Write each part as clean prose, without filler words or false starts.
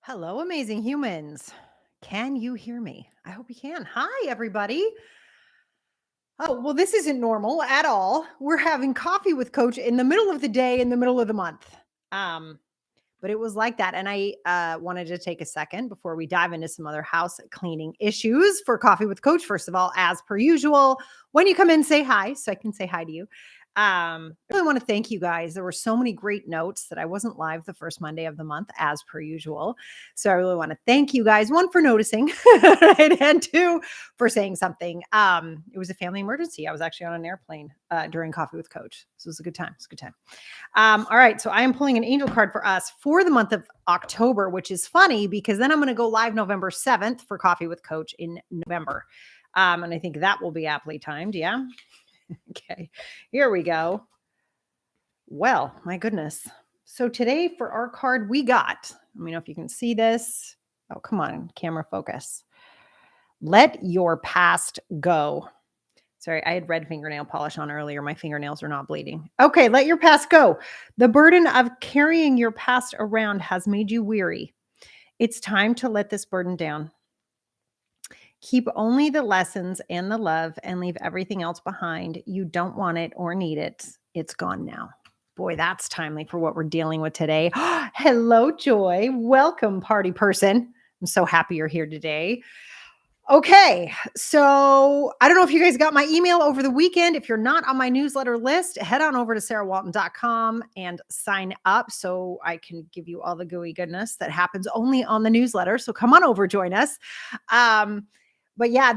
Hello, amazing humans. Can you hear me? I hope you can. Hi, everybody. Oh, well, this isn't normal at all. We're having coffee with Coach in the middle of the day, in the middle of the month. Um, but it was like that. And I wanted to take a second before we dive into some other house cleaning issues for Coffee with Coach. First of all, as per usual, when you come in, say hi so I can say hi to you. I really want to thank you guys. There were so many great notes that I wasn't live the first Monday of the month, as per usual. So I really want to thank you guys. One, for noticing, right? And two, for saying something. It was a family emergency. I was actually on an airplane during Coffee with Coach. So it was a good time. It's a good time. All right. So I am pulling an angel card for us for the month of October, which is funny because then I'm going to go live November 7th for Coffee with Coach in November. And I think that will be aptly timed. Yeah. Okay. Here we go. Well, my goodness. So today for our card, we got, let me know if you can see this. Oh, come on, camera focus. Let your past go. Sorry, I had red fingernail polish on earlier. My fingernails are not bleeding. Okay, let your past go. The burden of carrying your past around has made you weary. It's time to let this burden down. Keep only the lessons and the love and leave everything else behind. You don't want it or need it. It's gone now. Boy, that's timely for what we're dealing with today. Hello, Joy. Welcome, party person. I'm so happy you're here today. Okay, so I don't know if you guys got my email over the weekend. If you're not on my newsletter list, head on over to sarahwalton.com and sign up so I can give you all the gooey goodness that happens only on the newsletter. So come on over, join us. But yeah,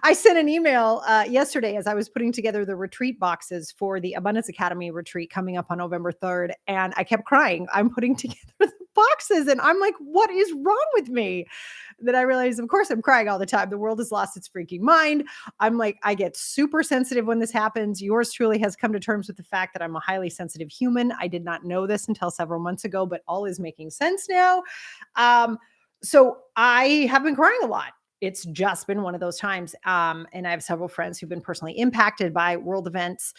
I sent an email yesterday as I was putting together the retreat boxes for the Abundance Academy retreat coming up on November 3rd. And I kept crying. I'm putting together the boxes and I'm like, what is wrong with me? Then I realized, of course, I'm crying all the time. The world has lost its freaking mind. I'm like, I get super sensitive when this happens. Yours truly has come to terms with the fact that I'm a highly sensitive human. I did not know this until several months ago, but all is making sense now. So I have been crying a lot. It's just been one of those times. And I have several friends who've been personally impacted by world events.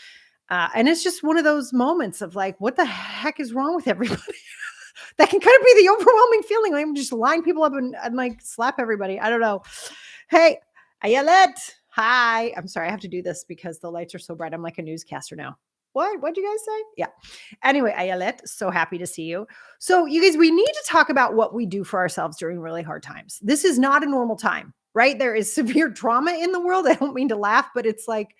And it's just one of those moments of like, what the heck is wrong with everybody? That can kind of be the overwhelming feeling. Like I'm just line people up and like slap everybody. I don't know. Hey, Ayelet. Hi. I'm sorry. I have to do this because the lights are so bright. I'm like a newscaster now. What'd you guys say? Yeah. Anyway, Ayelet, so happy to see you. So, you guys, we need to talk about what we do for ourselves during really hard times. This is not a normal time, right? There is severe trauma in the world. I don't mean to laugh, but it's like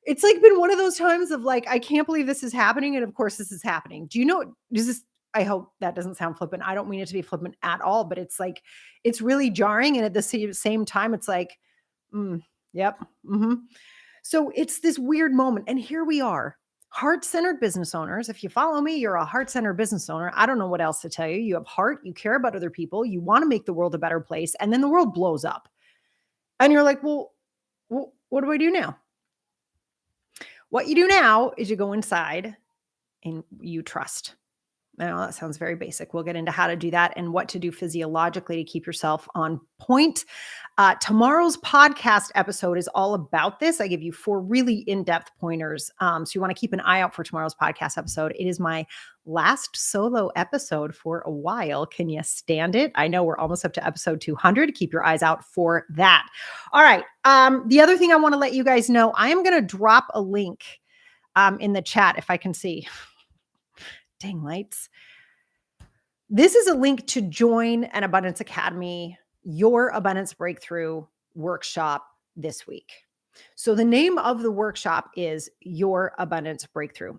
been one of those times of like, I can't believe this is happening. And of course, this is happening. Do you know, does this, I hope that doesn't sound flippant. I don't mean it to be flippant at all, but it's like, it's really jarring. And at the same time, it's like, mm, yep. So it's this weird moment. And here we are, heart-centered business owners. If you follow me, you're a heart-centered business owner. I don't know what else to tell you. You have heart, you care about other people, you want to make the world a better place, and then the world blows up. And you're like, well, what do I do now? What you do now is you go inside and you trust. I know that sounds very basic. We'll get into how to do that and what to do physiologically to keep yourself on point. Tomorrow's podcast episode is all about this. I give you 4 really in-depth pointers. So you want to keep an eye out for tomorrow's podcast episode. It is my last solo episode for a while. Can you stand it? I know we're almost up to episode 200. Keep your eyes out for that. All right. The other thing I want to let you guys know, I am going to drop a link in the chat if I can see. Dang lights. This is a link to join an Abundance Academy, your Abundance Breakthrough workshop this week. So the name of the workshop is Your Abundance Breakthrough.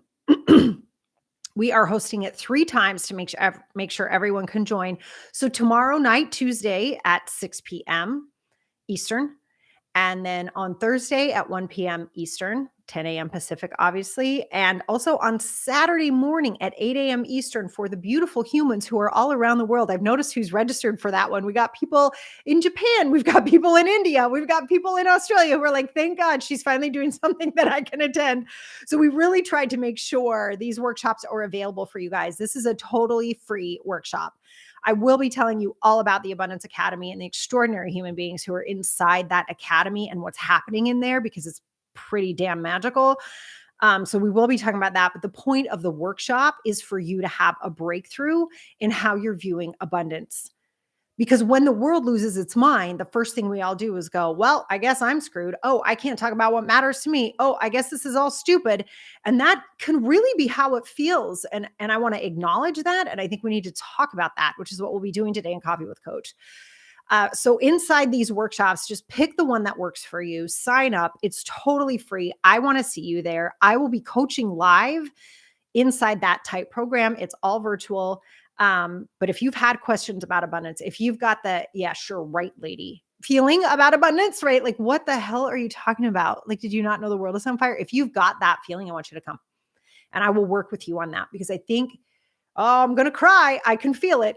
We are hosting it 3 times to make sure everyone can join. So tomorrow night, Tuesday at 6 p.m. Eastern, and then on Thursday at 1 p.m. Eastern, 10 a.m. Pacific, obviously, and also on Saturday morning at 8 a.m. Eastern for the beautiful humans who are all around the world. I've noticed who's registered for that one. We got people in Japan. We've got people in India. We've got people in Australia who are like, thank God she's finally doing something that I can attend. So we really tried to make sure these workshops are available for you guys. This is a totally free workshop. I will be telling you all about the Abundance Academy and the extraordinary human beings who are inside that academy and what's happening in there because it's pretty damn magical. So we will be talking about that. But the point of the workshop is for you to have a breakthrough in how you're viewing abundance. Because when the world loses its mind, the first thing we all do is go, well, I guess I'm screwed. Oh, I can't talk about what matters to me. Oh, I guess this is all stupid. And that can really be how it feels. And I want to acknowledge that. And I think we need to talk about that, which is what we'll be doing today in Coffee with Coach. So inside these workshops, just pick the one that works for you. Sign up. It's totally free. I want to see you there. I will be coaching live inside that type program. It's all virtual. But if you've had questions about abundance, if you've got the, yeah, sure, right, lady feeling about abundance, right? Like, what the hell are you talking about? Like, did you not know the world is on fire? If you've got that feeling, I want you to come and I will work with you on that because I think, oh, I'm going to cry. I can feel it.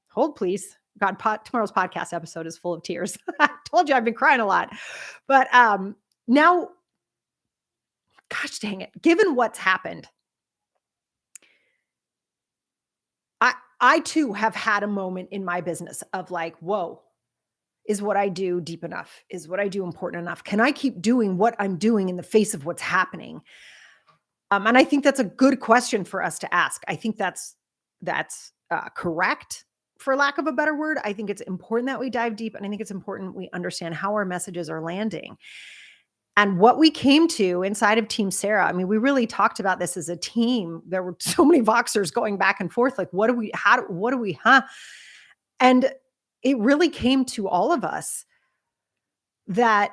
Hold, please. God, tomorrow's podcast episode is full of tears. I told you I've been crying a lot. But now, gosh dang it, given what's happened, I too have had a moment in my business of like, whoa, is what I do deep enough? Is what I do important enough? Can I keep doing what I'm doing in the face of what's happening? And I think that's a good question for us to ask. I think that's correct, for lack of a better word. I think it's important that we dive deep, and I think it's important we understand how our messages are landing. And what we came to inside of Team Sarah, I mean, we really talked about this as a team. There were so many Voxers going back and forth, like, what do we, huh? And it really came to all of us that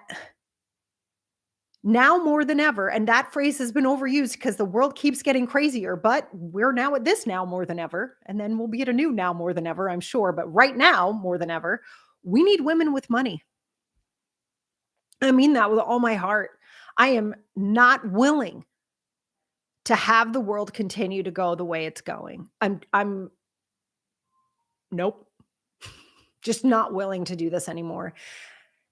now more than ever, and that phrase has been overused because the world keeps getting crazier, but we're now at this now more than ever. And then we'll be at a new now more than ever, I'm sure. But right now, more than ever, we need women with money. I mean that with all my heart. I am not willing to have the world continue to go the way it's going. I'm nope. Just not willing to do this anymore.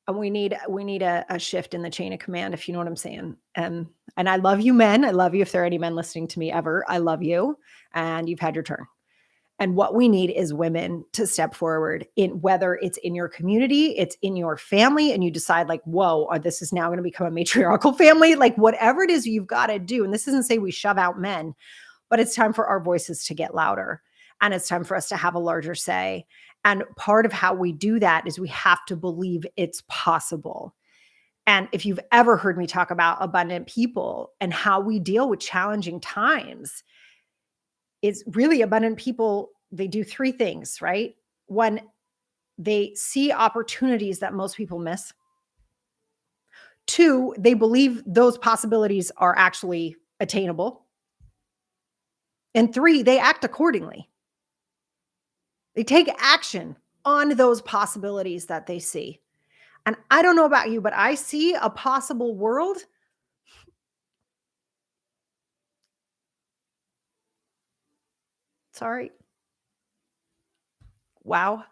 And we need a shift in the chain of command, if you know what I'm saying. And I love you men. I love you if there are any men listening to me ever. I love you and you've had your turn. And what we need is women to step forward in whether it's in your community, it's in your family, and you decide like, whoa, this is now going to become a matriarchal family, like whatever it is you've got to do. And this isn't say we shove out men, but it's time for our voices to get louder. And it's time for us to have a larger say. And part of how we do that is we have to believe it's possible. And if you've ever heard me talk about abundant people and how we deal with challenging times, it's really abundant people. They do three things, right? One, they see opportunities that most people miss. Two, they believe those possibilities are actually attainable. And three, they act accordingly. They take action on those possibilities that they see. And I don't know about you, but I see a possible world. Sorry. Wow.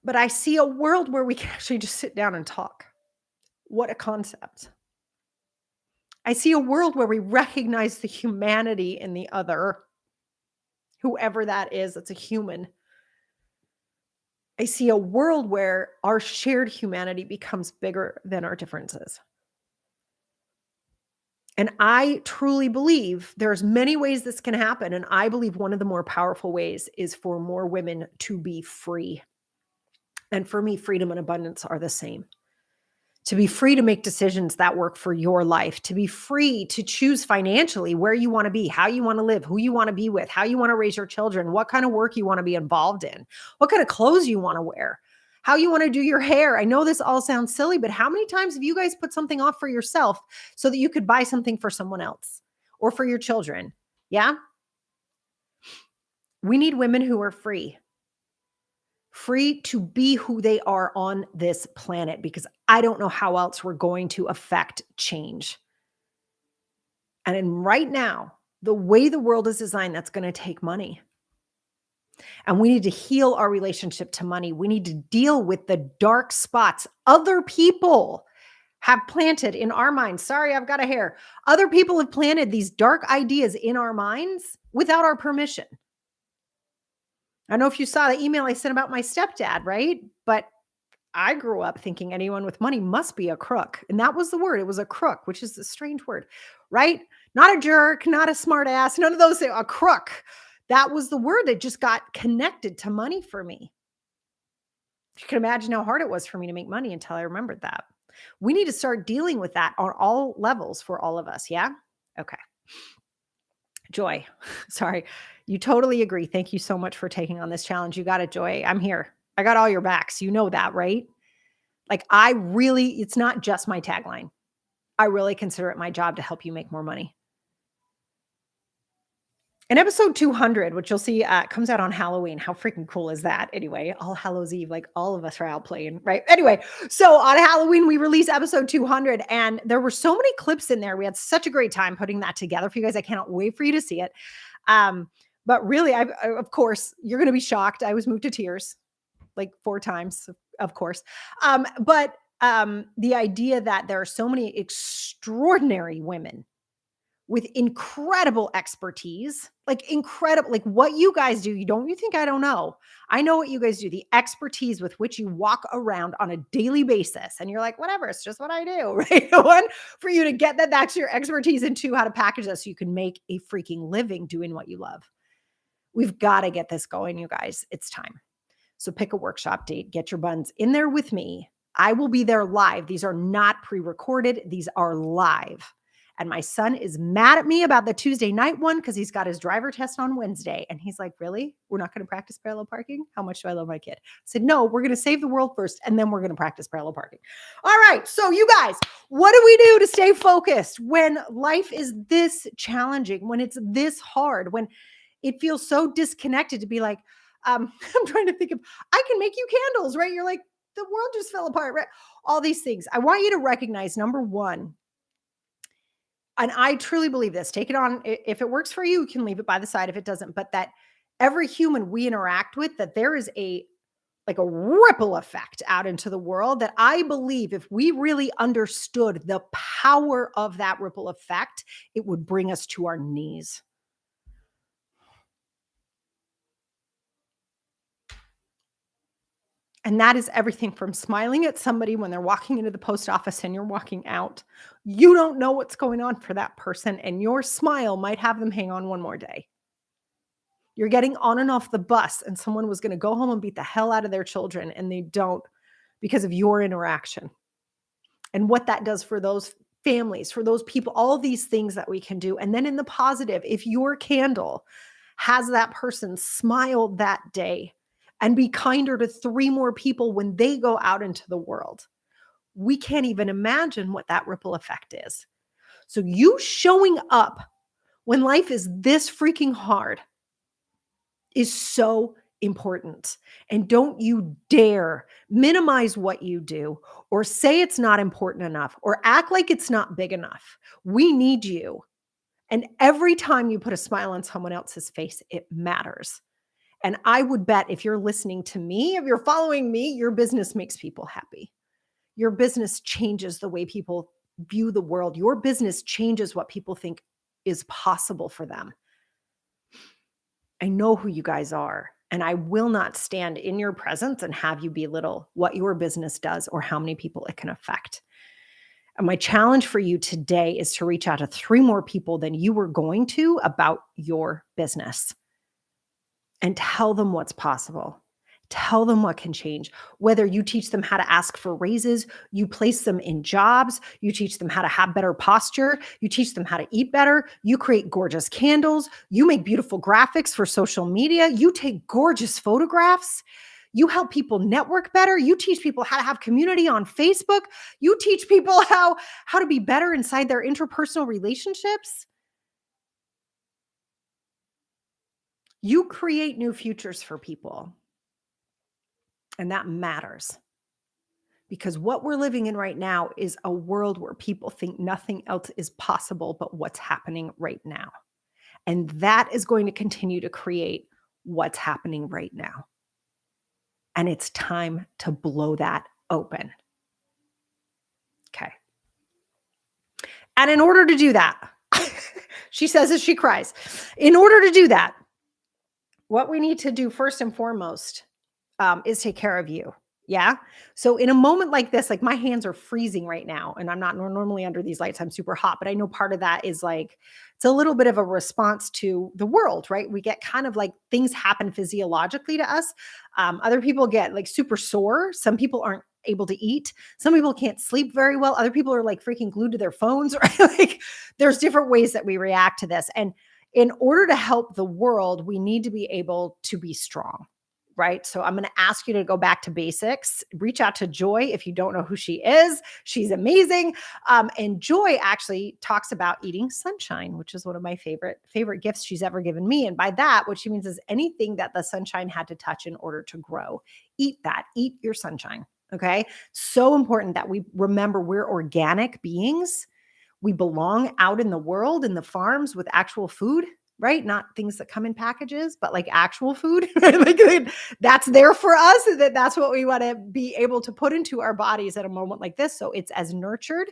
But I see a world where we can actually just sit down and talk. What a concept. I see a world where we recognize the humanity in the other, whoever that is, it's a human. I see a world where our shared humanity becomes bigger than our differences. And I truly believe there's many ways this can happen. And I believe one of the more powerful ways is for more women to be free. And for me, freedom and abundance are the same. To be free to make decisions that work for your life, to be free to choose financially where you want to be, how you want to live, who you want to be with, how you want to raise your children, what kind of work you want to be involved in, what kind of clothes you want to wear, how you want to do your hair. I know this all sounds silly, but how many times have you guys put something off for yourself so that you could buy something for someone else or for your children? Yeah. We need women who are free to be who they are on this planet, because I don't know how else we're going to affect change. And right now, the way the world is designed, that's going to take money. And we need to heal our relationship to money. We need to deal with the dark spots other people have planted in our minds. Sorry, I've got a hair. Other people have planted these dark ideas in our minds without our permission. I don't know if you saw the email I sent about my stepdad, right? But I grew up thinking anyone with money must be a crook. And that was the word. It was a crook, which is a strange word, right? Not a jerk, not a smart ass, none of those things, a crook. That was the word that just got connected to money for me. You can imagine how hard it was for me to make money until I remembered that. We need to start dealing with that on all levels for all of us. Yeah. Okay. Joy. Sorry. You totally agree. Thank you so much for taking on this challenge. You got it, Joy. I'm here. I got all your backs. You know that, right? Like, it's not just my tagline. I really consider it my job to help you make more money. In episode 200, which you'll see comes out on Halloween. How freaking cool is that? Anyway, All Hallows Eve, like all of us are out playing, right? Anyway, so on Halloween, we released episode 200, and there were so many clips in there. We had such a great time putting that together for you guys. I cannot wait for you to see it. But really, of course, you're going to be shocked. I was moved to tears like 4 times, of course. But the idea that there are so many extraordinary women with incredible expertise, like what you guys do. You think I don't know? I know what you guys do, the expertise with which you walk around on a daily basis. And you're like, whatever, it's just what I do, right? One, for you to get that's your expertise, and two, how to package that so you can make a freaking living doing what you love. We've got to get this going, you guys. It's time. So pick a workshop date, get your buns in there with me. I will be there live. These are not pre-recorded. These are live. And my son is mad at me about the Tuesday night one because he's got his driver test on Wednesday. And he's like, really? We're not going to practice parallel parking? How much do I love my kid? I said, no, we're going to save the world first, and then we're going to practice parallel parking. All right. So you guys, what do we do to stay focused when life is this challenging, when it's this hard, when it feels so disconnected to be like, I'm trying to think of, I can make you candles, right? You're like, the world just fell apart, right? All these things. I want you to recognize, number one, and I truly believe this, take it on. If it works for you, you can leave it by the side if it doesn't, but that every human we interact with, that there is like a ripple effect out into the world, that I believe if we really understood the power of that ripple effect, it would bring us to our knees. And that is everything from smiling at somebody when they're walking into the post office and you're walking out. You don't know what's going on for that person, and your smile might have them hang on one more day. You're getting on and off the bus, and someone was going to go home and beat the hell out of their children, and they don't because of your interaction. And what that does for those families, for those people, all these things that we can do. And then in the positive, if your candle has that person smile that day and be kinder to 3 more people when they go out into the world, we can't even imagine what that ripple effect is. So you showing up when life is this freaking hard is so important. And don't you dare minimize what you do, or say it's not important enough, or act like it's not big enough. We need you. And every time you put a smile on someone else's face, it matters. And I would bet if you're listening to me, if you're following me, your business makes people happy. Your business changes the way people view the world. Your business changes what people think is possible for them. I know who you guys are, and I will not stand in your presence and have you belittle what your business does or how many people it can affect. And my challenge for you today is to reach out to 3 more people than you were going to about your business and tell them what's possible. Tell them what can change. Whether you teach them how to ask for raises, you place them in jobs, you teach them how to have better posture, you teach them how to eat better, you create gorgeous candles, you make beautiful graphics for social media, you take gorgeous photographs, you help people network better, you teach people how to have community on Facebook, you teach people how to be better inside their interpersonal relationships. You create new futures for people. And that matters, because what we're living in right now is a world where people think nothing else is possible but what's happening right now. And that is going to continue to create what's happening right now. And it's time to blow that open. Okay. And in order to do that, she says as she cries, in order to do that, what we need to do first and foremost is take care of you. Yeah. So in a moment like this, like my hands are freezing right now, and I'm not normally under these lights. I'm super hot, but I know part of that is like it's a little bit of a response to the world, right? We get kind of like things happen physiologically to us. Other people get like super sore. Some people aren't able to eat. Some people can't sleep very well. Other people are like freaking glued to their phones. Right? Like there's different ways that we react to this. And in order to help the world, we need to be able to be strong, right? So I'm going to ask you to go back to basics. Reach out to Joy if you don't know who she is. She's amazing. And Joy actually talks about eating sunshine, which is one of my favorite gifts she's ever given me. And by that, what she means is anything that the sunshine had to touch in order to grow. Eat that. Eat your sunshine. Okay. So important that we remember we're organic beings. We belong out in the world, in the farms with actual food, right? Not things that come in packages, but like actual food. Like that's there for us. That's what we want to be able to put into our bodies at a moment like this. So it's as nurtured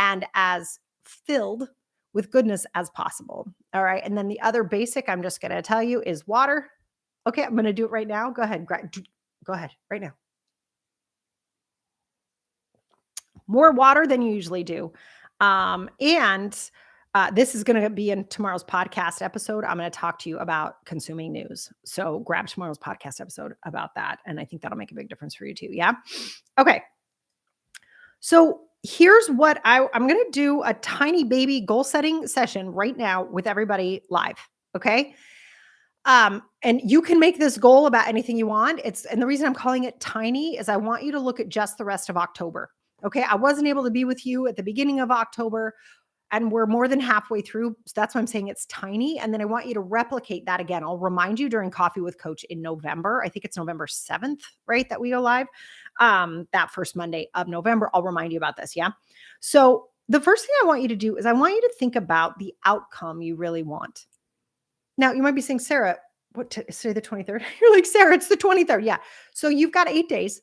and as filled with goodness as possible. All right. And then the other basic I'm just going to tell you is water. Okay. I'm going to do it right now. Go ahead. Go ahead right now. More water than you usually do. And this is going to be in tomorrow's podcast episode. I'm going to talk to you about consuming news. So grab tomorrow's podcast episode about that. And I think that'll make a big difference for you too. Yeah. Okay. So here's what I'm going to do a tiny baby goal setting session right now with everybody live. Okay. And you can make this goal about anything you want. And the reason I'm calling it tiny is I want you to look at just the rest of October. Okay. I wasn't able to be with you at the beginning of October and we're more than halfway through. So that's why I'm saying it's tiny. And then I want you to replicate that again. I'll remind you during Coffee with Coach in November. I think it's November 7th, right? That we go live. That first Monday of November. I'll remind you about this. Yeah. So the first thing I want you to do is I want you to think about the outcome you really want. Now, you might be saying, Sarah, say the 23rd? You're like, Sarah, it's the 23rd. Yeah. So you've got 8 days.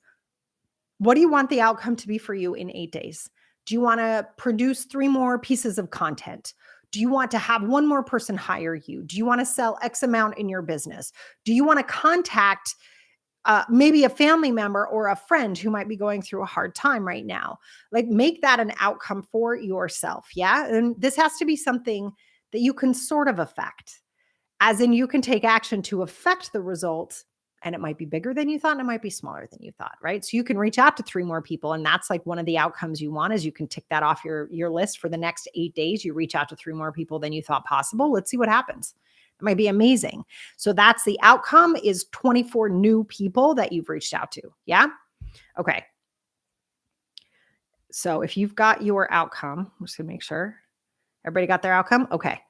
What do you want the outcome to be for you in 8 days? Do you want to produce 3 more pieces of content? Do you want to have one more person hire you? Do you want to sell X amount in your business? Do you want to contact maybe a family member or a friend who might be going through a hard time right now? Like make that an outcome for yourself. Yeah. And this has to be something that you can sort of affect. As in you can take action to affect the result and it might be bigger than you thought and it might be smaller than you thought, right? So you can reach out to 3 more people and that's like one of the outcomes you want is you can tick that off your list for the next 8 days. You reach out to 3 more people than you thought possible. Let's see what happens. It might be amazing. So that's the outcome is 24 new people that you've reached out to. Yeah. Okay. So if you've got your outcome, I'm just gonna make sure everybody got their outcome. Okay.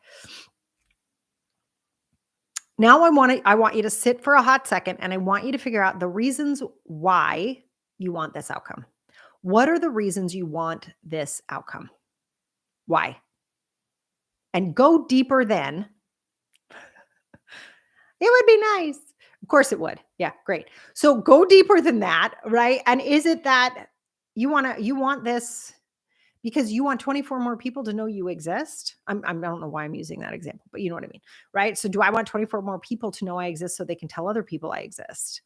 Now I want you to sit for a hot second and I want you to figure out the reasons why you want this outcome. What are the reasons you want this outcome? Why? And go deeper than it would be nice. Of course it would. Yeah, great. So go deeper than that, right? And is it that you want this because you want 24 more people to know you exist? I don't know why I'm using that example, but you know what I mean, right? So do I want 24 more people to know I exist so they can tell other people I exist?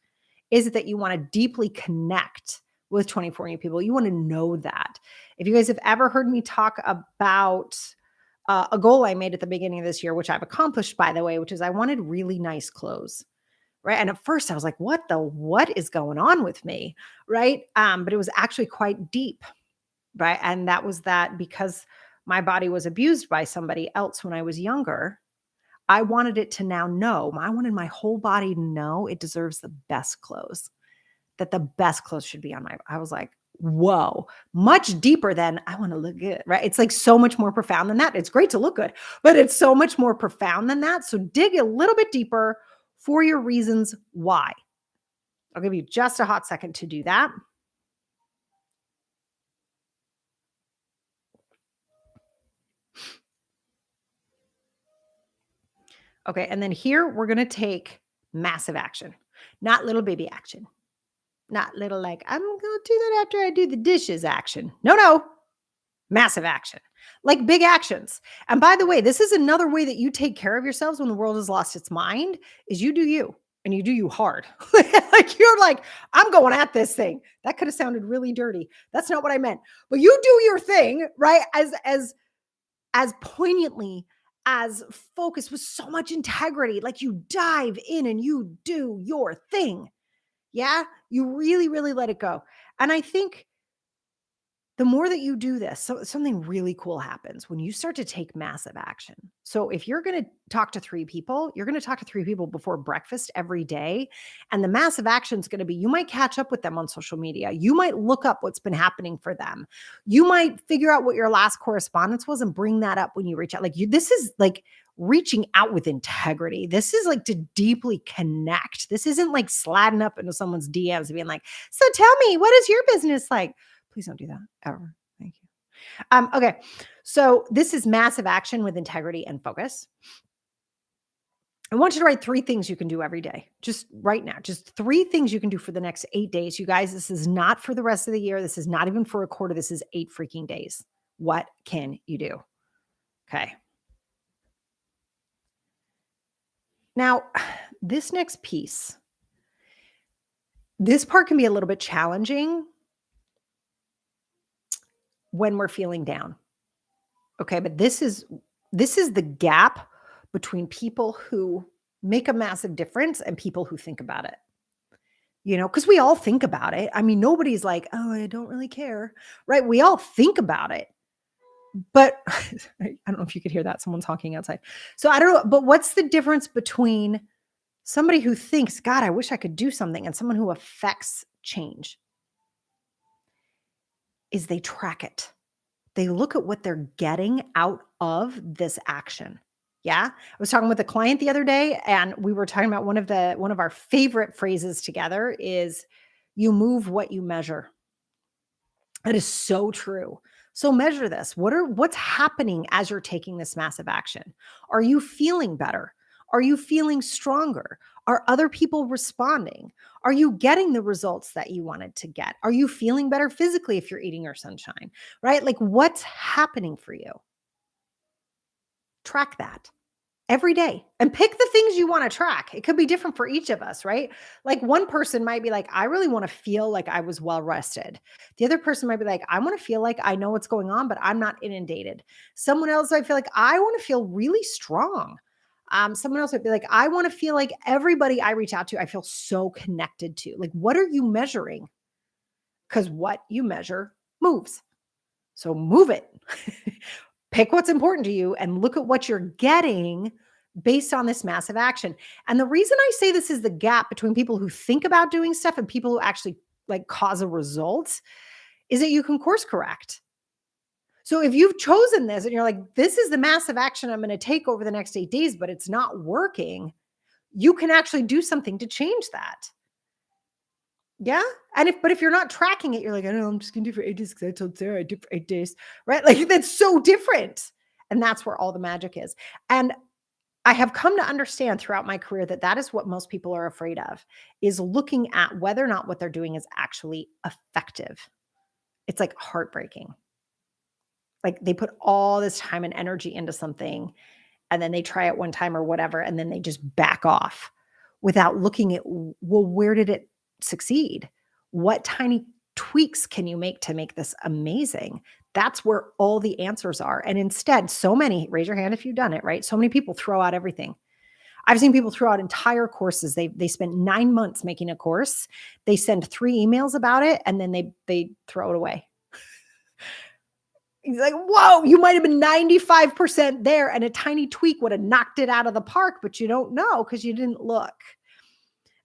Is it that you want to deeply connect with 24 new people? You want to know that. If you guys have ever heard me talk about a goal I made at the beginning of this year, which I've accomplished, by the way, which is I wanted really nice clothes. Right. And at first I was like, what is going on with me? Right. But it was actually quite deep. Right. And that was that because my body was abused by somebody else when I was younger. I wanted it to now know, I wanted my whole body to know it deserves the best clothes, that the best clothes should be on I was like, whoa, much deeper than I want to look good, right? It's like so much more profound than that. It's great to look good, but it's so much more profound than that. So dig a little bit deeper for your reasons why. I'll give you just a hot second to do that. Okay, and then here we're going to take massive action, not little baby action, not little like, I'm going to do that after I do the dishes action. No, massive action, like big actions. And by the way, this is another way that you take care of yourselves when the world has lost its mind is you do you and you do you hard. Like you're like, I'm going at this thing. That could have sounded really dirty. That's not what I meant. But you do your thing, right? As poignantly, as focused with so much integrity. Like you dive in and you do your thing. Yeah. You really, really let it go. And I think the more that you do this, so something really cool happens when you start to take massive action. So if you're going to talk to three people, you're going to talk to three people before breakfast every day. And the massive action is going to be you might catch up with them on social media. You might look up what's been happening for them. You might figure out what your last correspondence was and bring that up when you reach out. Like this is like reaching out with integrity. This is like to deeply connect. This isn't like sliding up into someone's DMs and being like, so tell me, what is your business like? Please don't do that ever. Thank you. Okay. So this is massive action with integrity and focus. I want you to write 3 things you can do every day. Just right now. Just 3 things you can do for the next 8 days. You guys, this is not for the rest of the year. This is not even for a quarter. This is 8 freaking days. What can you do? Okay. Now, this next piece, this part can be a little bit challenging when we're feeling down. Okay, but this is the gap between people who make a massive difference and people who think about it. Because we all think about it. I mean, nobody's like, "Oh, I don't really care." Right? We all think about it. But I don't know if you could hear that. Someone's honking outside. So I don't know, but what's the difference between somebody who thinks, "God, I wish I could do something," and someone who affects change? Is they track it. They look at what they're getting out of this action. Yeah. I was talking with a client the other day and we were talking about one of our favorite phrases together is you move what you measure. That is so true. So measure this. What's happening as you're taking this massive action? Are you feeling better? Are you feeling stronger? Are other people responding? Are you getting the results that you wanted to get? Are you feeling better physically if you're eating your sunshine? Right? Like what's happening for you? Track that every day and pick the things you want to track. It could be different for each of us, right? Like one person might be like, I really want to feel like I was well rested. The other person might be like, I want to feel like I know what's going on, but I'm not inundated. Someone else might feel like, I want to feel really strong. Someone else might be like, I want to feel like everybody I reach out to, I feel so connected to. Like, what are you measuring? Because what you measure moves. So move it. Pick what's important to you and look at what you're getting based on this massive action. And the reason I say this is the gap between people who think about doing stuff and people who actually like cause a result is that you can course correct. So if you've chosen this and you're like, this is the massive action I'm going to take over the next 8 days, but it's not working, you can actually do something to change that. Yeah. And if you're not tracking it, you're like, I don't know, I'm just gonna do for 8 days because I told Sarah I do for 8 days. Right. Like that's so different. And that's where all the magic is. And I have come to understand throughout my career that that is what most people are afraid of is looking at whether or not what they're doing is actually effective. It's like heartbreaking. Like they put all this time and energy into something and then they try it one time or whatever, and then they just back off without looking at, well, where did it succeed? What tiny tweaks can you make to make this amazing? That's where all the answers are. And instead, so many, raise your hand if you've done it, right? So many people throw out everything. I've seen people throw out entire courses. They spent 9 months making a course. They send 3 emails about it and then they throw it away. He's like, whoa, you might have been 95% there and a tiny tweak would have knocked it out of the park, but you don't know because you didn't look.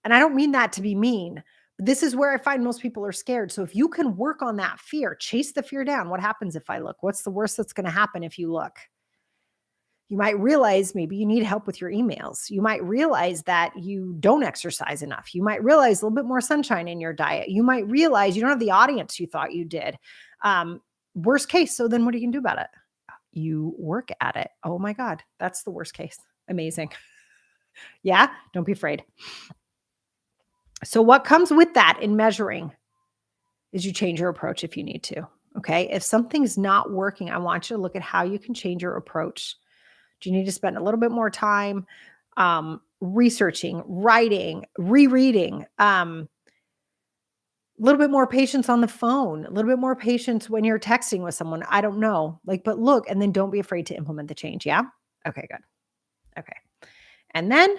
And I don't mean that to be mean. But this is where I find most people are scared. So if you can work on that fear, chase the fear down. What happens if I look? What's the worst that's going to happen if you look? You might realize maybe you need help with your emails. You might realize that you don't exercise enough. You might realize a little bit more sunshine in your diet. You might realize you don't have the audience you thought you did. Worst case. So then what are you going to do about it? You work at it. Oh my God. That's the worst case. Amazing. Yeah. Don't be afraid. So what comes with that in measuring is you change your approach if you need to. Okay. If something's not working, I want you to look at how you can change your approach. Do you need to spend a little bit more time researching, writing, rereading, a little bit more patience on the phone, a little bit more patience when you're texting with someone. I don't know. Like, but look, and then don't be afraid to implement the change. Yeah. Okay, good. Okay. And then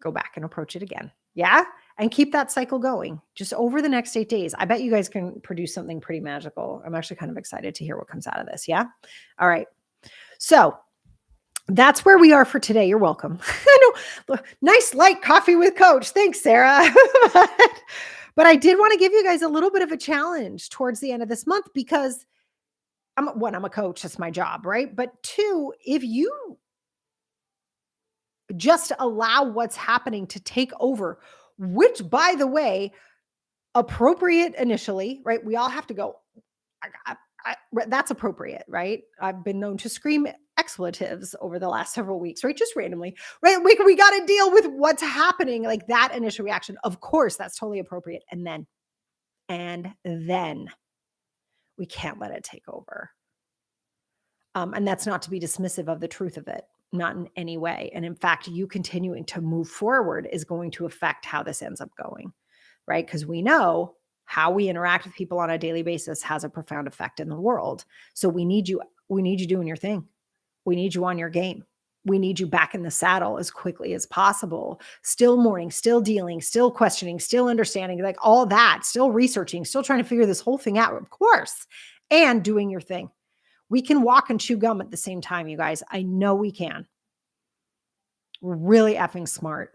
go back and approach it again. Yeah. And keep that cycle going just over the next 8 days. I bet you guys can produce something pretty magical. I'm actually kind of excited to hear what comes out of this. Yeah. All right. So that's where we are for today. You're welcome. I know. Nice light coffee with Coach. Thanks, Sarah. But I did want to give you guys a little bit of a challenge towards the end of this month because I'm a coach. That's my job, right? But two, if you just allow what's happening to take over, which, by the way, appropriate initially, right? We all have to go, that's appropriate, right? I've been known to scream expletives over the last several weeks, right? Just randomly, right? We got to deal with what's happening, like that initial reaction. Of course, that's totally appropriate. And then we can't let it take over. And that's not to be dismissive of the truth of it, not in any way. And in fact, you continuing to move forward is going to affect how this ends up going, right? Because we know how we interact with people on a daily basis has a profound effect in the world. So we need you doing your thing. We need you on your game. We need you back in the saddle as quickly as possible. Still mourning, still dealing, still questioning, still understanding, like all that, still researching, still trying to figure this whole thing out, of course, and doing your thing. We can walk and chew gum at the same time, you guys. I know we can. We're really effing smart.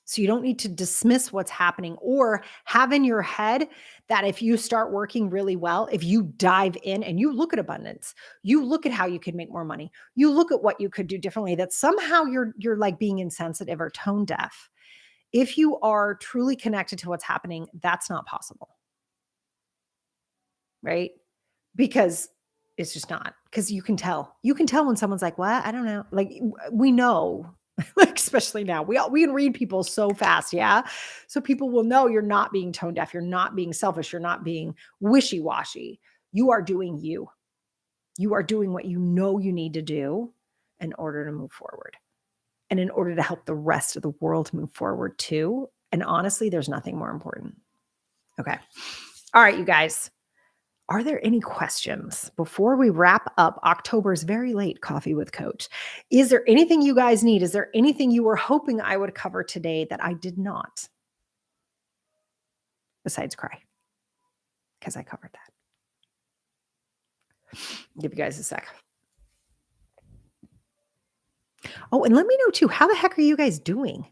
So you don't need to dismiss what's happening or have in your head that if you start working really well, if you dive in and you look at abundance, you look at how you could make more money, you look at what you could do differently, that somehow you're like being insensitive or tone deaf. If you are truly connected to what's happening, that's not possible. Right? Because it's just not. Because you can tell. You can tell when someone's like, "What? I don't know." Like we know. Like, especially now, we can read people so fast, yeah. So people will know you're not being tone deaf, you're not being selfish, you're not being wishy washy. You are doing you. You are doing what you know you need to do in order to move forward, and in order to help the rest of the world move forward too. And honestly, there's nothing more important. Okay, all right, you guys. Are there any questions before we wrap up October's very late coffee with Coach? Is there anything you guys need? Is there anything you were hoping I would cover today that I did not? Besides cry, because I covered that. Give you guys a sec. Oh, and let me know too, how the heck are you guys doing?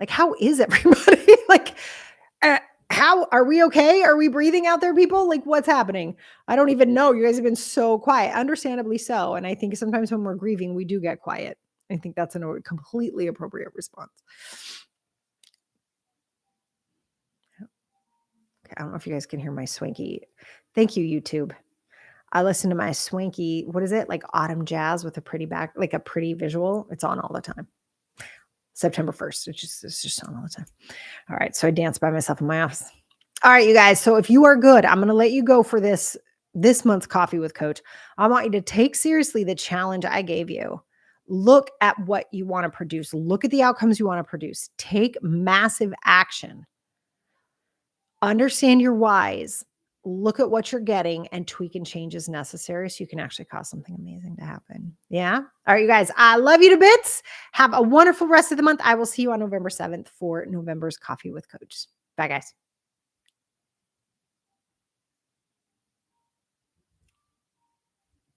Like, how is everybody? Like, how are we okay? Are we breathing out there, people? Like, what's happening? I don't even know. You guys have been so quiet, understandably so. And I think sometimes when we're grieving, we do get quiet. I think that's a completely appropriate response. Okay, I don't know if you guys can hear my swanky. Thank you, YouTube. I listen to my swanky, what is it? Like autumn jazz with a pretty back, like a pretty visual. It's on all the time. September 1st. It's just on all the time. All right. So I dance by myself in my office. All right, you guys. So if you are good, I'm going to let you go for this month's coffee with Coach. I want you to take seriously the challenge I gave you. Look at what you want to produce. Look at the outcomes you want to produce. Take massive action. Understand your whys. Look at what you're getting and tweak and change as necessary so you can actually cause something amazing to happen. Yeah. All right, you guys. I love you to bits. Have a wonderful rest of the month. I will see you on November 7th for November's Coffee with Coach. Bye, guys.